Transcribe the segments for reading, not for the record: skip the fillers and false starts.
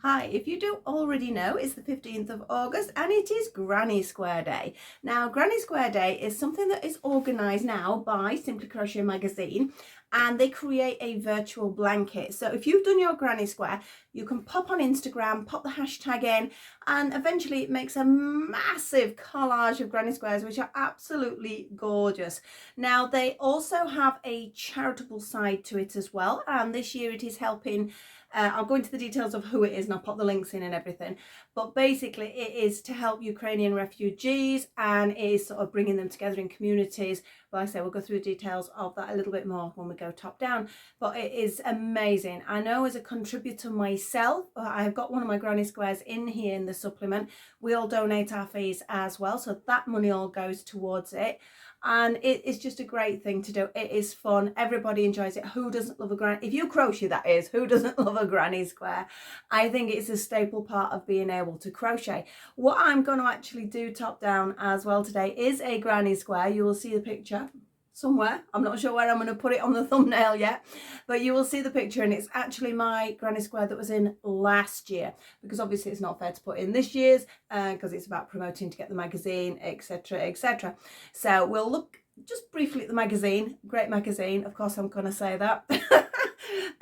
Hi, if you don't already know, it's the 15th of August and it is Granny Square Day. Now, Granny Square Day is something that is organised now by Simply Crochet magazine, and they create a virtual blanket. So if you've done your Granny Square, you can pop on Instagram, pop the hashtag in, and eventually it makes a massive collage of Granny Squares, which are absolutely gorgeous. Now, they also have a charitable side to it as well, and this year it is helping I'll go into the details of who it is and I'll pop the links in and everything. But basically it is to help Ukrainian refugees, and it is sort of bringing them together in communities. Like I say, we'll go through the details of that a little bit more when we go top down. But it is amazing. I know as a contributor myself, I've got one of my Granny Squares in here in the supplement. We all donate our fees as well. So that money all goes towards it. And it is just a great thing to do. It is fun. Everybody enjoys it. Who doesn't love a granny? If you crochet, that is, who doesn't love a granny square? I think it's a staple part of being able to crochet. What I'm going to actually do top down as well today is a granny square. You will see the picture somewhere. I'm not sure where I'm going to put it on the thumbnail yet, but you will see the picture, and it's actually my granny square that was in last year, because obviously it's not fair to put in this year's because it's about promoting to get the magazine, etc, etc. So we'll look just briefly at the magazine. Great magazine, of course I'm going to say that.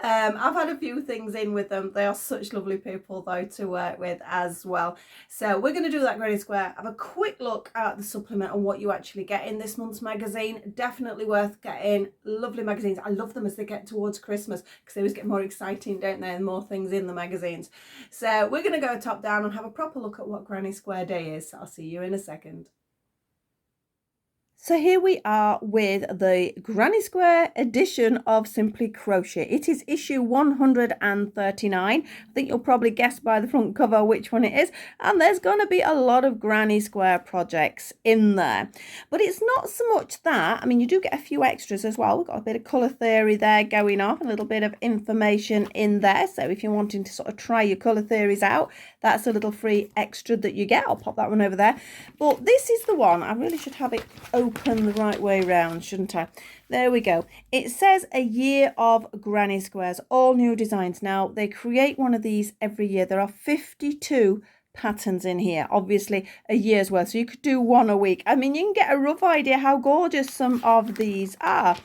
I've had a few things in with them. They are such lovely people though to work with as well. So we're going to do that Granny Square. Have a quick look at the supplement and what you actually get in this month's magazine. Definitely worth getting. Lovely magazines. I love them as they get towards Christmas because they always get more exciting, don't they, and more things in the magazines. So we're going to go top down and have a proper look at what Granny Square Day is. I'll see you in a second. So here we are with the Granny Square edition of Simply Crochet. It is issue 139. I think you'll probably guess by the front cover which one it is. And there's going to be a lot of Granny Square projects in there. But it's not so much that. I mean, you do get a few extras as well. We've got a bit of colour theory there going off, a little bit of information in there. So if you're wanting to sort of try your colour theories out, that's a little free extra that you get. I'll pop that one over there. But this is the one. I really should have it open the right way round, shouldn't I? There we go. It says a year of Granny Squares, all new designs. Now, they create one of these every year. There are 52 patterns in here, obviously a year's worth, so you could do one a week. I mean, you can get a rough idea how gorgeous some of these are.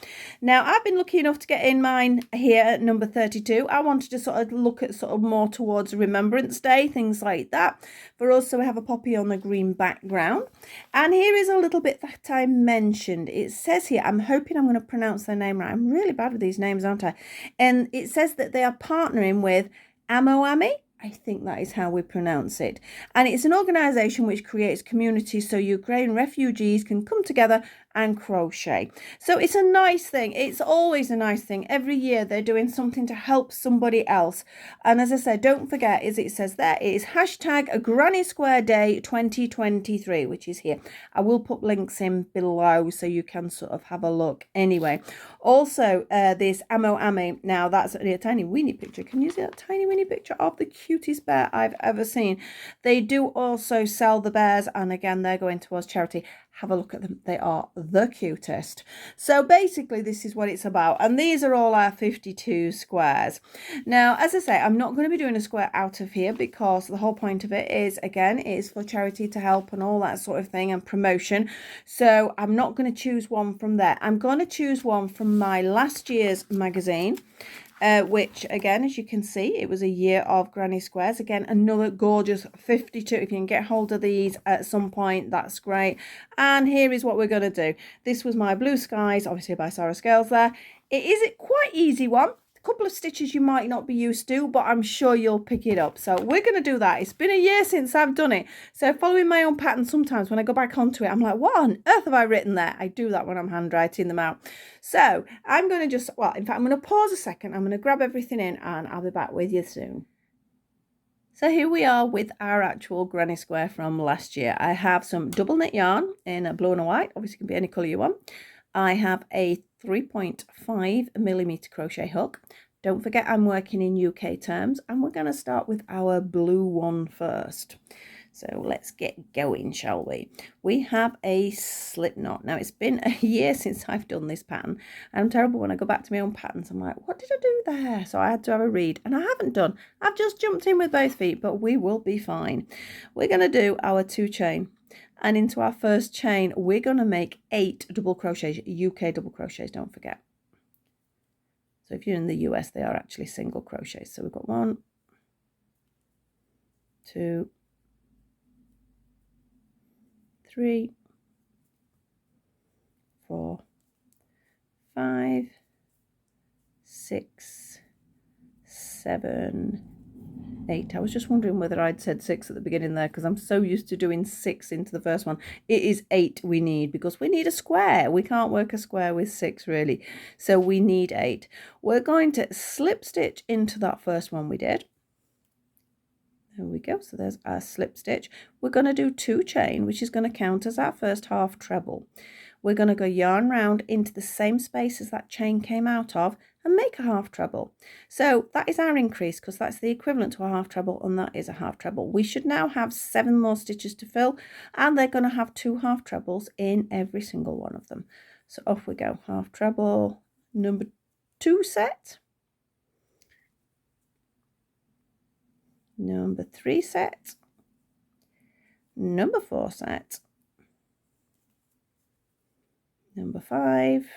Now, I've been lucky enough to get in mine here at number 32. I wanted to sort of look at sort of more towards Remembrance Day, things like that. For us, so we have a poppy on the green background, and here is a little bit that I mentioned. It says here, I'm hoping I'm going to pronounce their name right. I'm really bad with these names, aren't I? And it says that they are partnering with Amoami. I think that is how we pronounce it. And it's an organisation which creates communities so Ukraine refugees can come together and crochet. So it's a nice thing. It's always a nice thing. Every year they're doing something to help somebody else. And as I said, don't forget, as it says there, it is hashtag Granny Square Day 2023, which is here. I will put links in below so you can sort of have a look anyway. Also, this Amo Ame, now that's only a tiny weeny picture. Can you see that tiny weeny picture of the cutest bear I've ever seen? They do also sell the bears, and again, they're going towards charity. Have a look at them. They are the cutest. So basically this is what it's about, and these are all our 52 squares. Now, as I say, I'm not going to be doing a square out of here because the whole point of it is, again, it is for charity to help and all that sort of thing and promotion. So I'm not going to choose one from there. I'm going to choose one from my last year's magazine, which again, as you can see, it was a year of Granny Squares. Again, another gorgeous 52. If you can get hold of these at some point, that's great. And here is what we're going to do. This was my Blue Skies, obviously by Sarah Scales there. It is a quite easy one. Couple of stitches you might not be used to, but I'm sure you'll pick it up. So we're going to do that. It's been a year since I've done it, so following my own pattern, sometimes when I go back onto it, I'm like, what on earth have I written there? I do that when I'm handwriting them out. So I'm going to just, well, in fact, I'm going to pause a second. I'm going to grab everything in and I'll be back with you soon. So here we are with our actual Granny Square from last year. I have some double knit yarn in a blue and a white. Obviously, it can be any colour you want. I have a 3.5mm crochet hook. Don't forget I'm working in UK terms, and we're going to start with our blue one first. So let's get going, shall we? We have a slip knot. Now, it's been a year since I've done this pattern. I'm terrible when I go back to my own patterns. I'm like, what did I do there? So I had to have a read, and I haven't done. I've just jumped in with both feet, but we will be fine. We're going to do our 2 chain. And into our first chain, we're going to make 8 double crochets, UK double crochets, don't forget. So if you're in the US, they are actually single crochets. So we've got 1, 2, 3, 4, 5, 6, 7, 8. I was just wondering whether I'd said 6 at the beginning there, because I'm so used to doing 6 into the first one. It is 8 we need, because we need a square. We can't work a square with 6 really, so we need 8. We're going to slip stitch into that first one we did. There we go. So there's our slip stitch. We're going to do 2 chain, which is going to count as our first half treble. We're going to go yarn round into the same space as that chain came out of and make a half treble. So that is our increase, because that's the equivalent to a half treble, and that is a half treble. We should now have 7 more stitches to fill, and they're going to have 2 half trebles in every single one of them. So off we go. Half treble number 2 set. Number 3 set, number 4 set, number 5.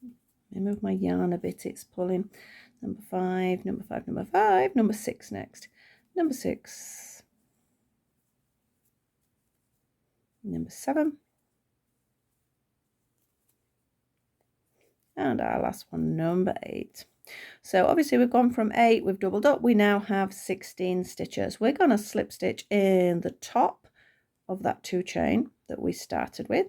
Let me move my yarn a bit, it's pulling. Number 5, number 5, number 5, number 6 next. Number 6, number 7, and our last one, number 8. So obviously we've gone from 8, we've doubled up, we now have 16 stitches. We're going to slip stitch in the top of that 2 chain that we started with.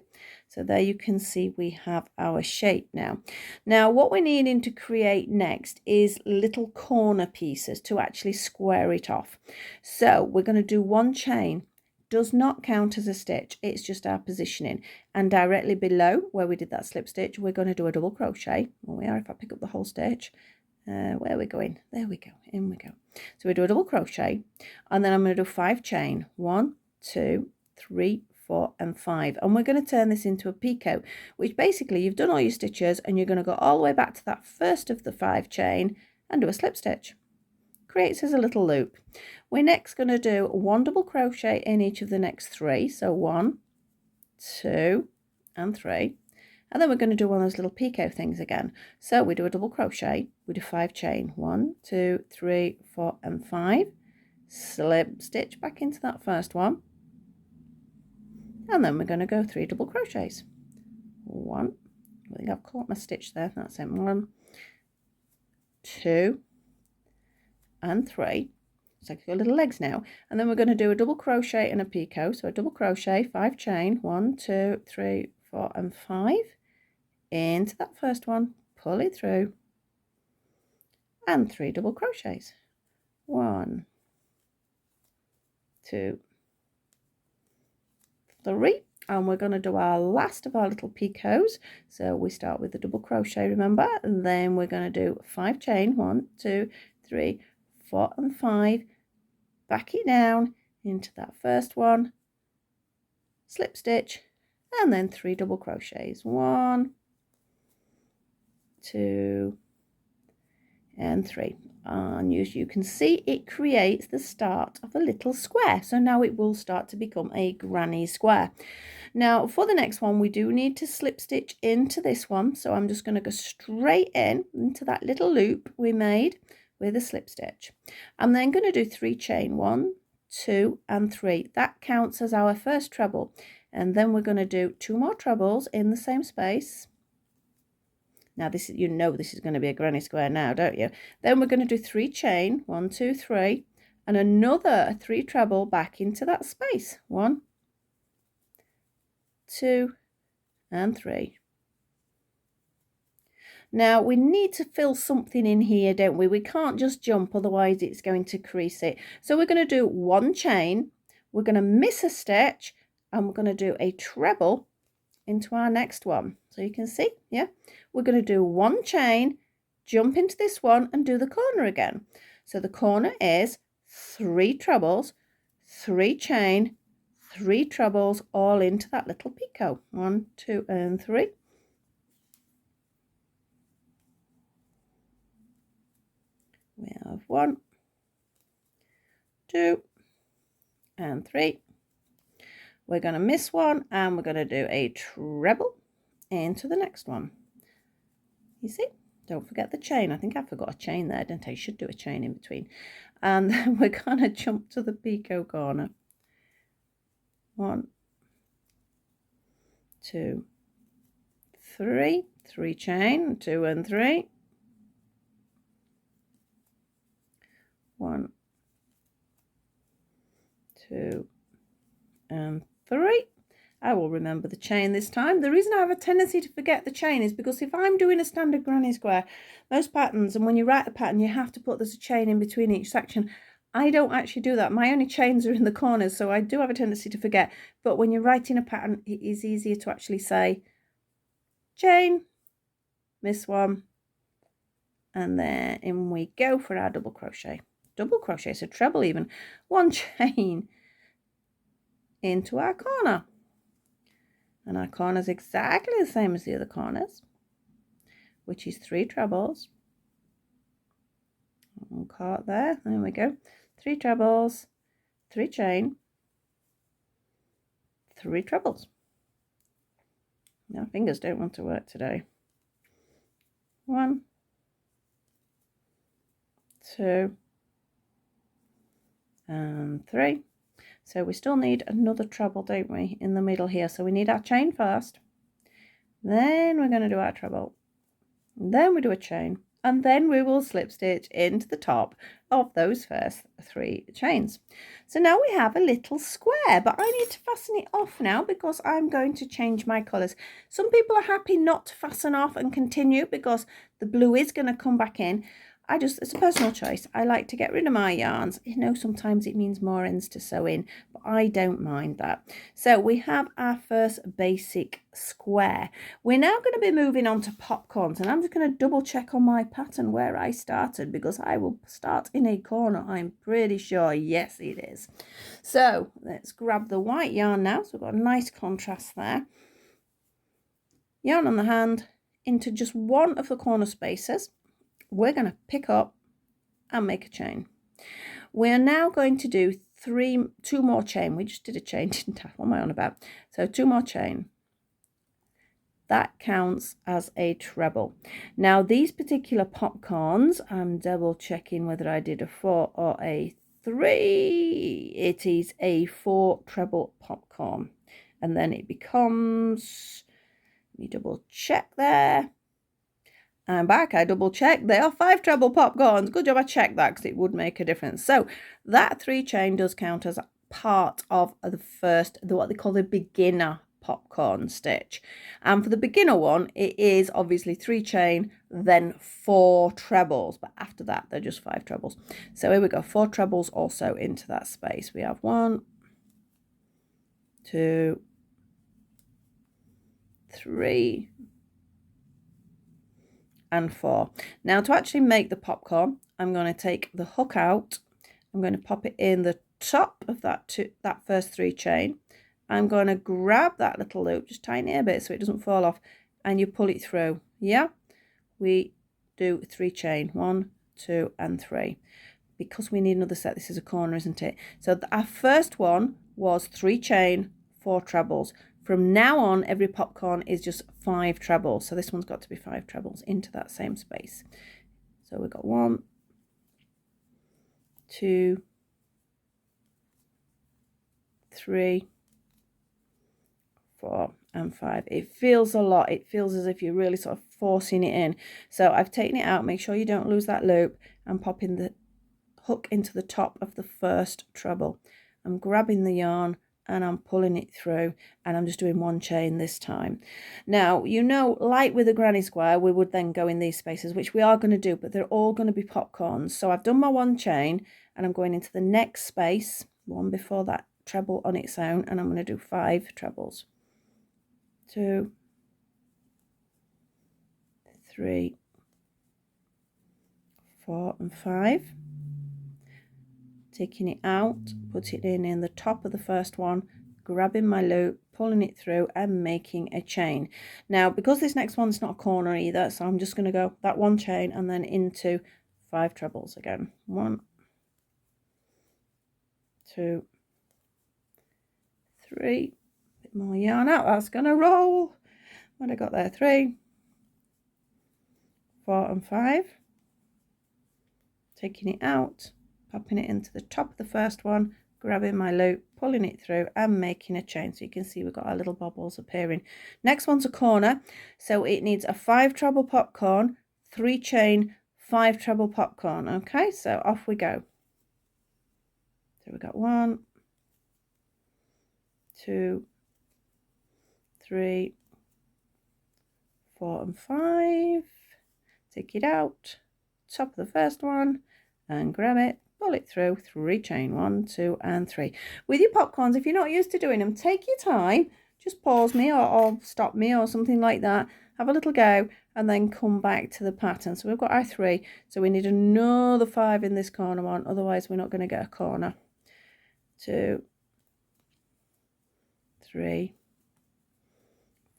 So there you can see we have our shape now. Now what we're needing to create next is little corner pieces to actually square it off. So we're going to do 1 chain. Does not count as a stitch, it's just our positioning, and directly below where we did that slip stitch we're going to do a double crochet. Well, we are, if I pick up the whole stitch, where are we going? There we go, in we go. So we do a double crochet, and then I'm going to do 5 chain, 1, 2, 3, 4 and 5, and we're going to turn this into a picot, which basically you've done all your stitches and you're going to go all the way back to that first of the 5 chain and do a slip stitch. Creates as a little loop. We're next going to do 1 double crochet in each of the next 3, so 1, 2 and 3, and then we're going to do one of those little picot things again. So we do a double crochet, we do 5 chain, 1, 2, 3, 4 and 5, slip stitch back into that first one, and then we're going to go 3 double crochets. 1, I think I've caught my stitch there, that's it, 1, 2 and 3. So your little legs now, and then we're going to do a double crochet and a picot. So a double crochet, 5 chain, 1, 2, 3, 4 and 5 into that first one, pull it through, and 3 double crochets. 1, 2, 3, and we're going to do our last of our little picots. So we start with the double crochet, remember, and then we're going to do 5 chain, 1, 2, 3, 4 and 5, back it down into that first one, slip stitch, and then 3 double crochets. 1, 2 and 3, and as you can see it creates the start of a little square. So now it will start to become a granny square. Now for the next one we do need to slip stitch into this one, so I'm just going to go straight in into that little loop we made with a slip stitch. I'm then going to do 3 chain, 1, 2 and 3. That counts as our first treble, and then we're going to do 2 more trebles in the same space. Now this is, you know, this is going to be a granny square now, don't you? Then we're going to do 3 chain, 1, 2, 3, and another 3 treble back into that space. 1, 2 and 3. Now we need to fill something in here, don't we? We can't just jump, otherwise it's going to crease it. So we're going to do 1 chain, we're going to miss a stitch, and we're going to do a treble into our next one. So you can see, yeah, we're going to do 1 chain, jump into this one and do the corner again. So the corner is 3 trebles, 3 chain, 3 trebles, all into that little picot. 1, 2 and 3. We have 1, 2 and 3. We're going to miss one and we're going to do a treble into the next one. You see, don't forget the chain. I think I forgot a chain there, didn't I? You should do a chain in between. And then we're going to jump to the picot corner. 1, 2, 3, 3 chain, 2 and 3. 1, 2 and 3. I will remember the chain this time. The reason I have a tendency to forget the chain is because if I'm doing a standard granny square, most patterns, and when you write the pattern, you have to put there's a chain in between each section. I don't actually do that. My only chains are in the corners, so I do have a tendency to forget. But when you're writing a pattern, it is easier to actually say chain, miss one, and then in we go for our double crochet. Double crochet, so treble even. 1 chain into our corner. And our corner is exactly the same as the other corners, which is 3 trebles. One caught there. There we go. 3 trebles, 3 chain, 3 trebles. My fingers don't want to work today. 1, 2, and 3. So we still need another treble, don't we, in the middle here. So we need our chain first. Then we're going to do our treble. Then we do a chain. And then we will slip stitch into the top of those first 3 chains. So now we have a little square, but I need to fasten it off now because I'm going to change my colours. Some people are happy not to fasten off and continue because the blue is going to come back in. It's a personal choice. I like to get rid of my yarns. You know, sometimes it means more ends to sew in, but I don't mind that. So we have our first basic square. We're now going to be moving on to popcorns, and I'm just going to double check on my pattern where I started because I will start in a corner, I'm pretty sure. Yes, it is. So let's grab the white yarn now. So we've got a nice contrast there. Yarn on the hand into just one of the corner spaces. We're going to pick up and make a chain. We're now going to do 2 more chain. We just did a chain, didn't I? What am I on about? So 2 more chain. That counts as a treble. Now these particular popcorns, I'm double checking whether I did a 4 or a 3. It is a 4 treble popcorn. And then it becomes, let me double check there. I'm back. I double checked. They are 5 treble popcorns. Good job I checked that because it would make a difference. So that 3 chain does count as part of the first, what they call the beginner popcorn stitch. And for the beginner one, it is obviously 3 chain, then 4 trebles. But after that, they're just 5 trebles. So here we go. 4 trebles also into that space. We have 1, 2, 3, and 4. Now to actually make the popcorn, I'm going to take the hook out. I'm going to pop it in the top of that first 3 chain. I'm going to grab that little loop, just tighten it a bit so it doesn't fall off, and you pull it through. Yeah, we do 3 chain, 1, 2, and 3. Because we need another set, this is a corner, isn't it? So our first one was 3 chain, 4 trebles. From now on, every popcorn is just 5 trebles. So this one's got to be 5 trebles into that same space. So we've got 1, 2, 3, 4, and 5. It feels a lot. It feels as if you're really sort of forcing it in. So I've taken it out. Make sure you don't lose that loop. And popping the hook into the top of the first treble. I'm grabbing the yarn and I'm pulling it through, and I'm just doing 1 chain this time. Now, you know, like with a granny square, we would then go in these spaces, which we are going to do, but they're all going to be popcorns. So I've done my 1 chain, and I'm going into the next space, one before that treble on its own, and I'm going to do 5 trebles. 2, 3, 4, and 5. taking it out, putting it in the top of the first one, grabbing my loop, pulling it through and making a chain. Now because this next one's not a corner either, so I'm just going to go that one chain and then into 5 trebles again. 1, 2, 3, bit more yarn out, that's going to roll. What I got there? 3, 4 and 5, taking it out, popping it into the top of the first one, grabbing my loop, pulling it through and making a chain. So you can see we've got our little bobbles appearing. Next one's a corner, so it needs a 5 treble popcorn, 3 chain, 5 treble popcorn. Okay, so off we go. So we've got 1, 2, 3, 4 and 5. Take it out, top of the first one and grab it, pull it through, 3 chain, 1, 2 and 3. With your popcorns, if you're not used to doing them, take your time, just pause me or stop me or something like that, have a little go and then come back to the pattern. So we've got our 3, so we need another 5 in this corner one, otherwise we're not going to get a corner. 2, 3,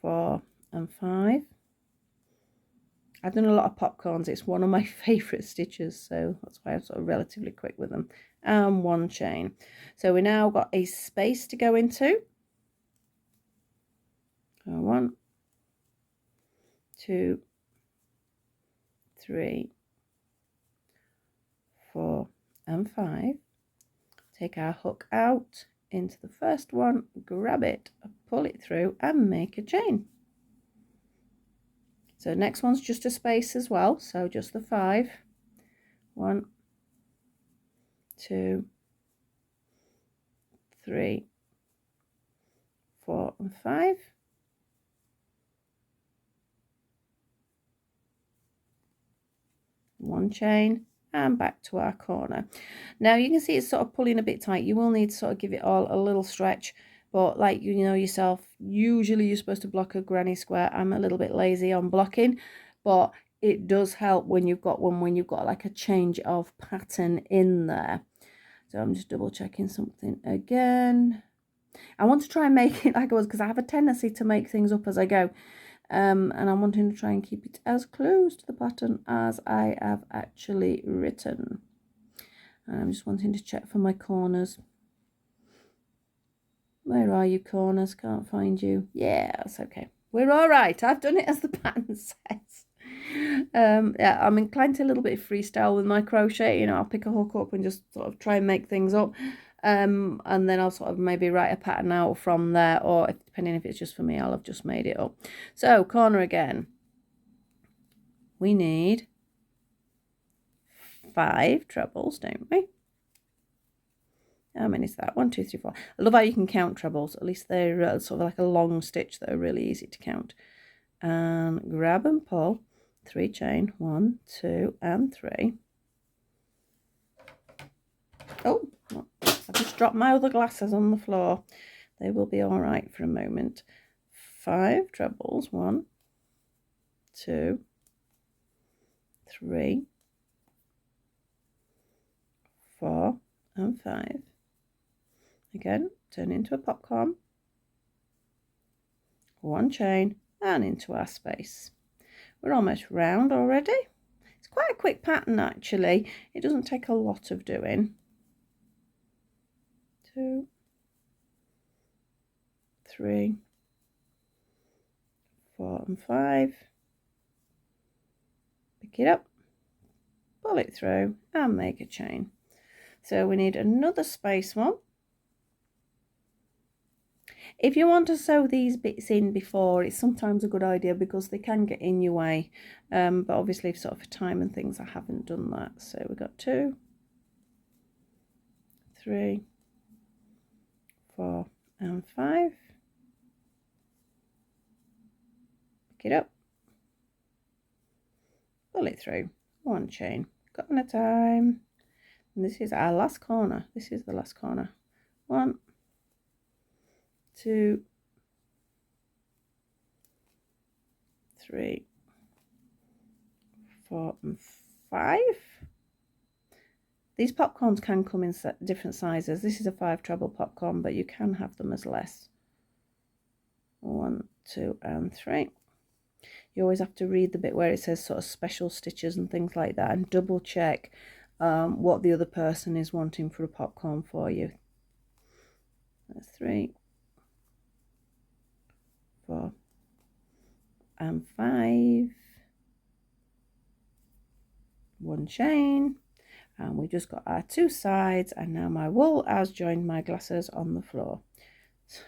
4 and 5. I've done a lot of popcorns, it's one of my favourite stitches, so that's why I'm sort of relatively quick with them. And 1 chain. So we now got a space to go into. 1, 2, 3, 4 and 5. Take our hook out into the first one, grab it, pull it through and make a chain. So next one's just a space as well, so just the 5. 1, 2, 3, 4 and 5. One chain and back to our corner. Now you can see it's sort of pulling a bit tight. You will need to sort of give it all a little stretch, but like you know yourself, usually you're supposed to block a granny square. I'm a little bit lazy on blocking, but it does help when you've got one, when you've got like a change of pattern in there. So I'm just double checking something again. I want to try and make it like I was, because I have a tendency to make things up as I go. And I'm wanting to try and keep it as close to the pattern as I have actually written. And I'm just wanting to check for my corners. Where are you, corners? Can't find you. Yeah, that's okay. We're all right. I've done it as the pattern says. Yeah, I'm inclined to a little bit of freestyle with my crochet. You know, I'll pick a hook up and just sort of try and make things up. And then I'll sort of maybe write a pattern out from there, or if, depending if it's just for me, I'll have just made it up. So corner again, we need 5 trebles, don't we? How many is that? 1, 2, 3, 4. I love how you can count trebles. At least they're sort of like a long stitch that are really easy to count. And grab and pull, 3 chain, 1, 2 and 3. Oh, I just dropped my other glasses on the floor. They will be all right for a moment. 5 trebles, 1, 2, 3, 4 and 5. Again, turn into a popcorn, 1 chain and into our space. We're almost round already. It's quite a quick pattern actually. It doesn't take a lot of doing. 2, 3, 4 and 5. Pick it up, pull it through and make a chain. So we need another space one. If you want to sew these bits in before, it's sometimes a good idea because they can get in your way. But obviously sort of for time and things, I haven't done that. So we've got 2, 3, 4 and 5. Pick it up, pull it through, 1 chain, couple at a time. And this is our last corner. This is the last corner. 1, 2, 3, 4 and 5. These popcorns can come in different sizes. This is a 5 treble popcorn, but you can have them as less. 1, 2 and 3. You always have to read the bit where it says sort of special stitches and things like that, and double check what the other person is wanting for a popcorn for you. That's 3, 4 and 5. 1 chain, and we just got our 2 sides, and now my wool has joined my glasses on the floor. So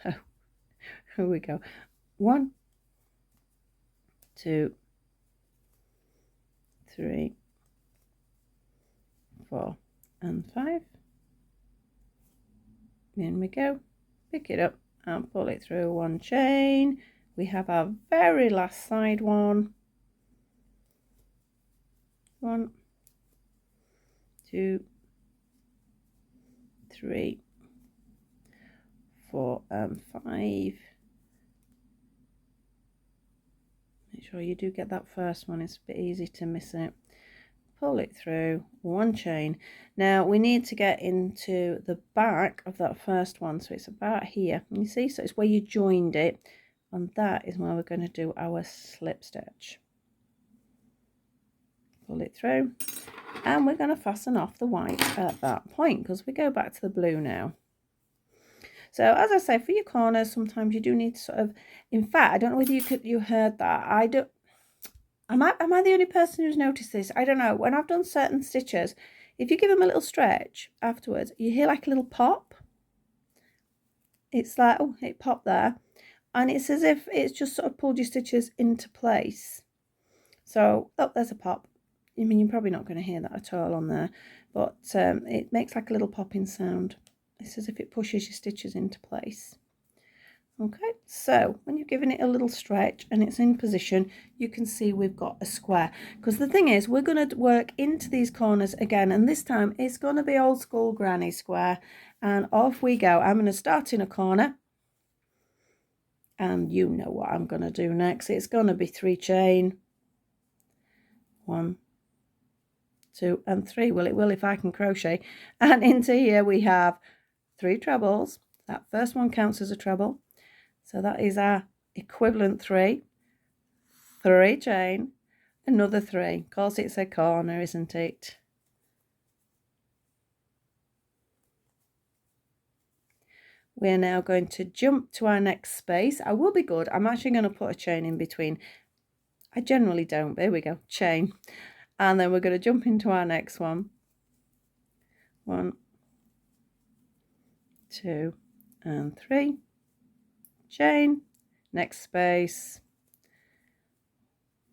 here we go. 1, 2, 3, 4 and 5. In we go. Pick it up and pull it through 1 chain. We have our very last side one. 1, 2, 3, 4 and 5. Make sure you do get that first one, it's a bit easy to miss it. Pull it through 1 chain. Now we need to get into the back of that first one, so it's about here. You see, so it's where you joined it, and that is where we're going to do our slip stitch. Pull it through, and we're going to fasten off the white at that point, because we go back to the blue now. So as I say, for your corners, sometimes you do need to sort of, in fact, I don't know whether you heard that. Am I the only person who's noticed this? I don't know. When I've done certain stitches, if you give them a little stretch afterwards, you hear like a little pop. It's like, oh, it popped there. And it's as if it's just sort of pulled your stitches into place. So, oh, there's a pop. I mean, you're probably not going to hear that at all on there, but it makes like a little popping sound. It's as if it pushes your stitches into place. Okay, so when you're giving it a little stretch and it's in position, you can see we've got a square. Because the thing is, we're going to work into these corners again, and this time it's going to be old school granny square. And off we go. I'm going to start in a corner, and you know what I'm going to do next. It's going to be 3 chain. 1, 2 and 3. Well, it will if I can crochet. And into here we have 3 trebles. That first one counts as a treble, so that is our equivalent 3 chain, another 3. Of course it's a corner, isn't it? We're now going to jump to our next space. I will be good. I'm actually going to put a chain in between. I generally don't, but here we go, chain. And then we're going to jump into our next one. 1, 2 and 3. Chain. Next space.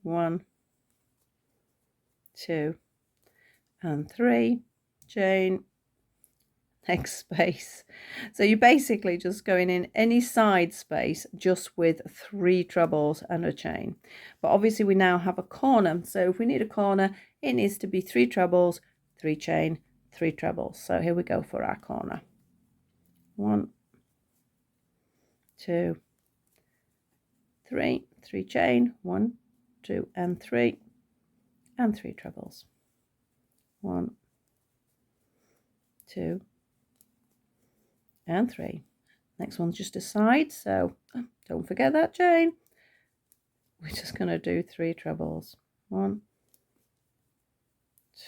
1, 2 and 3. Chain. Next space. So you're basically just going in any side space just with 3 trebles and a chain. But obviously we now have a corner, so if we need a corner, it needs to be 3 trebles, 3 chain, 3 trebles. So here we go for our corner. 1, 2, 3, 3 chain, 1, 2 and 3, and 3 trebles. 1, 2 and 3. Next one's just a side, so don't forget that chain. We're just going to do 3 trebles. 1,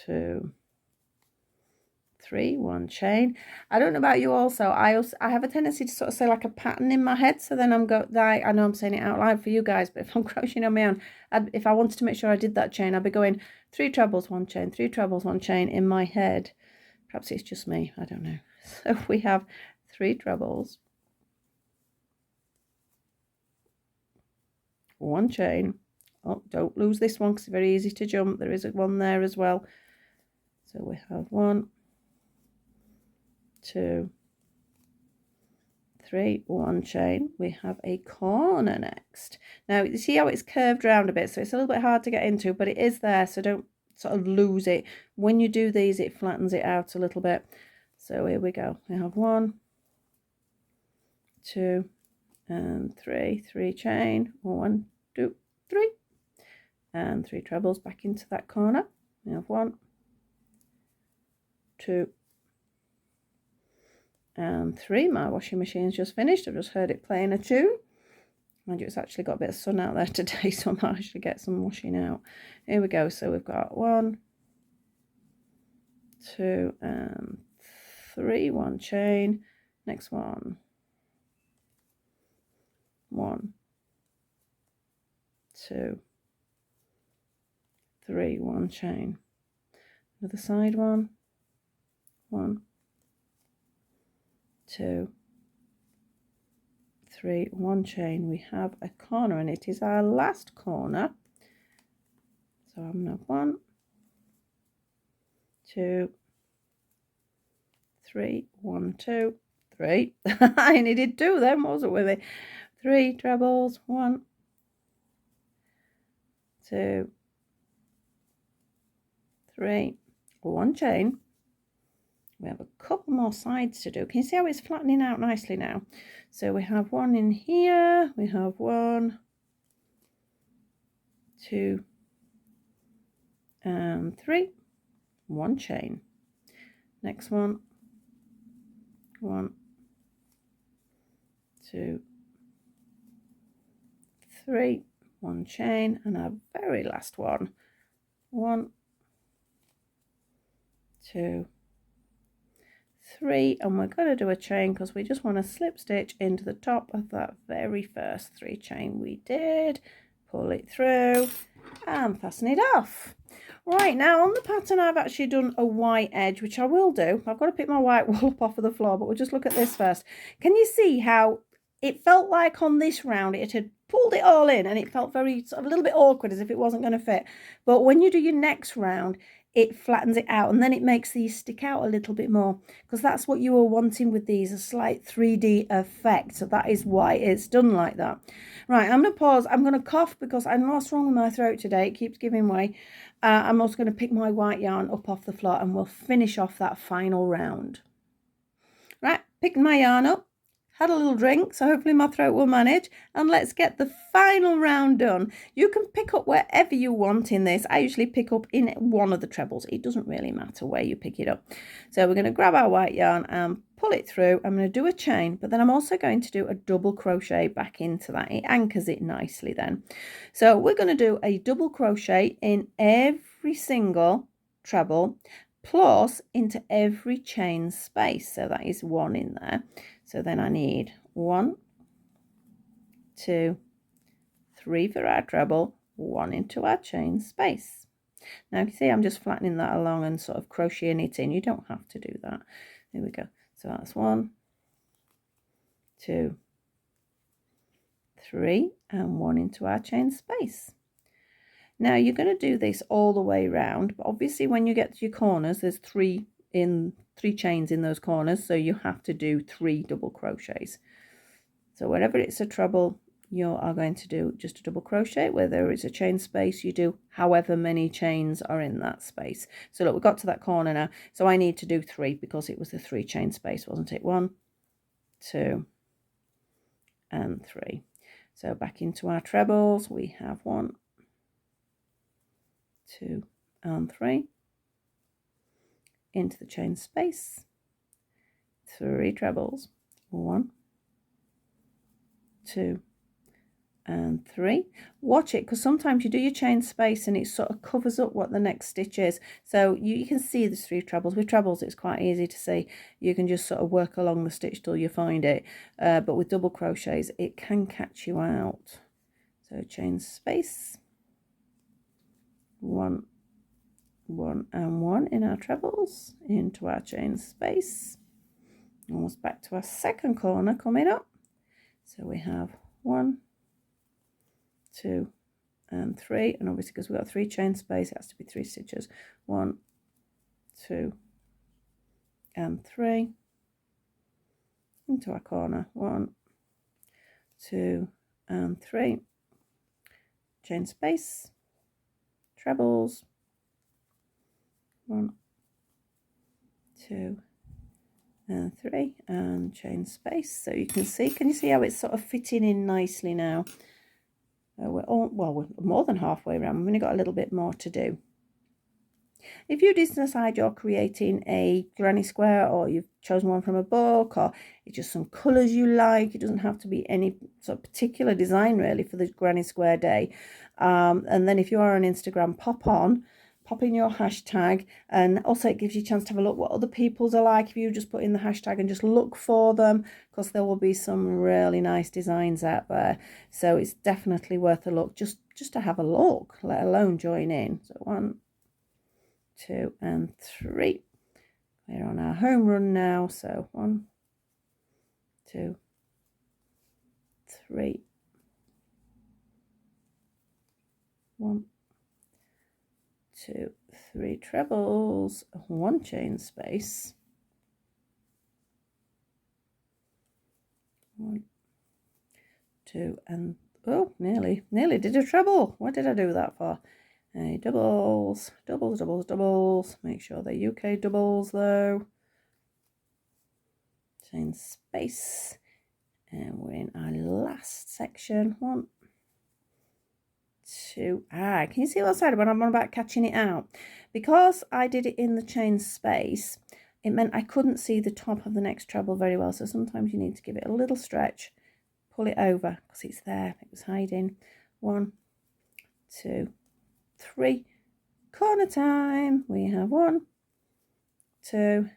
2, 3, 1 chain. I don't know about you also. I have a tendency to sort of say like a pattern in my head, so then I know I'm saying it out loud for you guys, but if I'm crocheting on my own, if I wanted to make sure I did that chain, I'd be going 3 trebles, 1 chain, 3 trebles, 1 chain in my head. Perhaps it's just me, I don't know. So we have 3 trebles, 1 chain. Oh, don't lose this one because it's very easy to jump. There is one there as well. So we have 1, 2, 3, 1 chain. We have a corner next. Now you see how it's curved round a bit, so it's a little bit hard to get into, but it is there, so don't sort of lose it. When you do these, it flattens it out a little bit. So here we go. We have 1, 2 and 3. 3 chain. 1, 2, 3. And 3 trebles back into that corner. We have 1, 2 and 3. My washing machine's just finished. I've just heard it playing a tune. Mind you, it's actually got a bit of sun out there today, so I might actually get some washing out. Here we go. So we've got 1, 2 and 3, 1 chain. Next one, 1, 2, 3, 1 chain. Another side one, 1, 2, 3, 1 chain. We have a corner, and it is our last corner. So I'm going to have 1, 2, 3, 1, 2, 3. I needed 2 then, wasn't with me? 3 trebles, 1, 2, 3, 1 chain. We have a couple more sides to do. Can you see how it's flattening out nicely now? So we have 1 in here. We have 1, 2 and 3. 1 chain. Next one, 1, 2, 3, 1 chain, and our very last one, 1, 2, 3, and we're going to do a chain because we just want to slip stitch into the top of that very first 3 chain we did. Pull it through and fasten it off. Right, now on the pattern I've actually done a white edge, which I will do. I've got to pick my white wool up off of the floor, but we'll just look at this first. Can you see how it felt like on this round it had pulled it all in, and it felt very sort of a little bit awkward as if it wasn't going to fit? But when you do your next round, it flattens it out, and then it makes these stick out a little bit more, because that's what you were wanting with these, a slight 3D effect. So that is why it's done like that. Right, I'm going to pause. I'm going to cough because I don't know what's wrong with my throat today. It keeps giving way. I'm also going to pick my white yarn up off the floor, and we'll finish off that final round. Right, picked my yarn up, had a little drink, so hopefully my throat will manage, and let's get the final round done. You can pick up wherever you want in this. I usually pick up in one of the trebles. It doesn't really matter where you pick it up. So we're going to grab our white yarn and pull it through. I'm going to do a chain, but then I'm also going to do a double crochet back into that. It anchors it nicely then. So we're going to do a double crochet in every single treble, plus into every chain space. So that is 1 in there. So then I need 1, 2, 3 for our treble, 1 into our chain space. Now you can see I'm just flattening that along and sort of crocheting it in. You don't have to do that. There we go. So that's 1, 2, 3, and 1 into our chain space. Now you're going to do this all the way around, but obviously when you get to your corners, there's 3 chains in those corners, so you have to do 3 double crochets. So wherever it's a treble, you are going to do just a double crochet. Where there is a chain space, you do however many chains are in that space. So look, we've got to that corner now, so I need to do 3 because it was the 3 chain space, wasn't it? 1, 2 and 3. So back into our trebles, we have 1, 2 and 3 into the chain space, 3 trebles, 1, 2 and 3. Watch it, because sometimes you do your chain space and it sort of covers up what the next stitch is. So you can see there's 3 trebles. With trebles it's quite easy to see. You can just sort of work along the stitch till you find it, but with double crochets it can catch you out. So chain space, 1, 1 and 1 in our trebles, into our chain space, almost back to our second corner coming up. So we have 1, 2 and 3, and obviously because we've got 3 chain space it has to be 3 stitches. 1, 2 and 3 into our corner, 1, 2 and 3, chain space, trebles, 1, 2 and 3, and chain space. So you can see how it's sort of fitting in nicely now. We're more than halfway around. We've only got a little bit more to do. If you decide you're creating a granny square, or you've chosen one from a book, or it's just some colours you like, it doesn't have to be any sort of particular design really for the granny square day. And then if you are on Instagram, pop in your hashtag, and also it gives you a chance to have a look what other people's are like if you just put in the hashtag and just look for them, because there will be some really nice designs out there. So it's definitely worth a look just to have a look, let alone join in. So 1, 2 and 3. We're on our home run now, so 1, 2, 3, 1, 2, 3 trebles, 1 chain space, 1, 2 and oh, nearly did a treble. What did I do that for? Doubles, doubles, doubles, doubles. Make sure they're UK doubles though. Chain space, and we're in our last section. 1, 2. Can you see what I said when I'm on about catching it out? Because I did it in the chain space, it meant I couldn't see the top of the next treble very well. So sometimes you need to give it a little stretch, pull it over because it's there, it was hiding. 1, 2, 3. Corner time. We have 1, 2,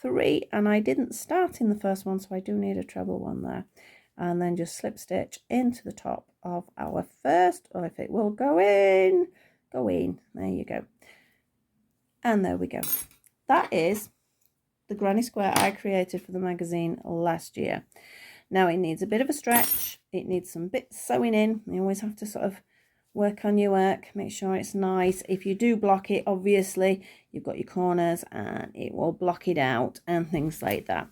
3, and I didn't start in the first one, so I do need a treble one there. And then just slip stitch into the top of our first, or if it will go in, there you go. And there we go. That is the granny square I created for the magazine last year. Now it needs a bit of a stretch, it needs some bits sewing in. You always have to sort of work on your work, make sure it's nice. If you do block it, obviously you've got your corners and it will block it out and things like that.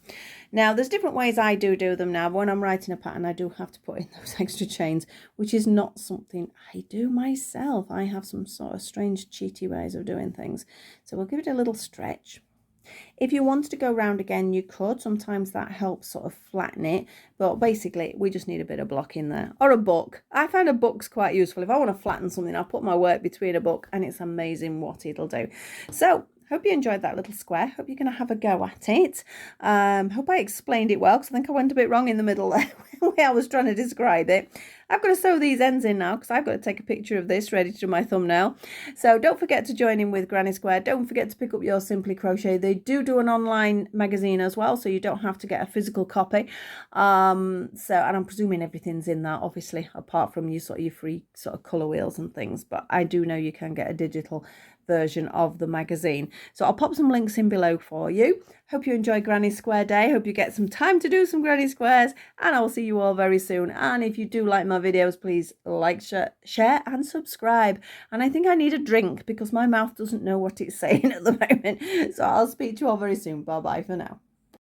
Now there's different ways I do them now. When I'm writing a pattern, I do have to put in those extra chains, which is not something I do myself. I have some sort of strange cheaty ways of doing things. So we'll give it a little stretch. If you wanted to go round again, you could. Sometimes that helps sort of flatten it. But basically, we just need a bit of block in there. Or a book. I find a book's quite useful. If I want to flatten something, I'll put my work between a book and it's amazing what it'll do. So, hope you enjoyed that little square. Hope you're going to have a go at it. Hope I explained it well, because I think I went a bit wrong in the middle there when I was trying to describe it. I've got to sew these ends in now because I've got to take a picture of this ready to do my thumbnail. So don't forget to join in with Granny Square. Don't forget to pick up your Simply Crochet. They do an online magazine as well, so you don't have to get a physical copy. And I'm presuming everything's in that, obviously, apart from your free sort of colour wheels and things. But I do know you can get a digital version of the magazine. So I'll pop some links in below for you. Hope you enjoy Granny Square Day. Hope you get some time to do some Granny Squares, and I will see you all very soon. And if you do like my videos, please like, share and subscribe. And I think I need a drink because my mouth doesn't know what it's saying at the moment. So I'll speak to you all very soon. Bye bye for now.